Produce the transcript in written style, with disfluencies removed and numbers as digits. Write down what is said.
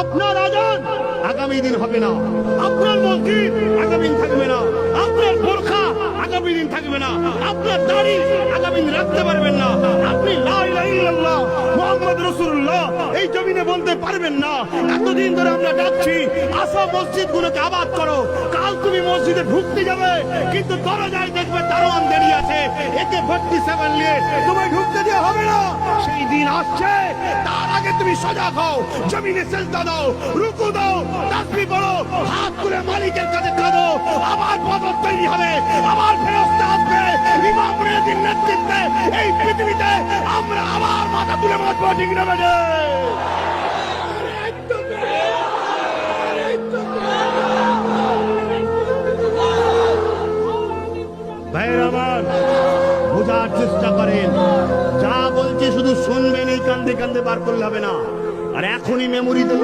আপনার আজান আগামী দিন হবে না, আপনার মসজিদ আগামী দিন থাকবে না, আপনার বোরখা আগামী দিন থাকবে না, আপনার দাড়ি আগামী দিন রাখতে পারবেন না, আপনি লা ইলাহা ইল্লাল্লাহ মুহাম্মদ রাসূলুল্লাহ এই জমিনে বলতে পারবেন না। এতদিন ধরে আমরা ডাকছি, আসো মসজিদগুলোকে আবাদ করো। কাল তুমি মসজিদে ঢুকতে যাবে, কিন্তু দরজায় দেখবে দারোয়ান দাঁড়িয়ে আছে AK-47 নিয়ে, তোমায় ঢুকতে দেওয়া হবে না। সেই দিন আসছে, তার আগে তুমি সজাগ হও, জমিনে সেজদা দাও, রুকু দাও, তাসবিহ পড়ো, হাত তুলে মালিকের কাছে কাঁদো। আবার বদর তৈরি হবে, আবার ফেরেশতা আসবে, ইমাম মুয়াজ্জিন নেতৃত্বে এই পৃথিবীতে আমরা আবার মাথা তুলে বাঁচবো, ঠিক না বেটে? ভাইয়ের আমার, বোঝার চেষ্টা করেন, যা বলছে শুধু শুনবেন, এই কান্দে কান্দে বার করলে হবে না। আর এখনই মেমোরিতে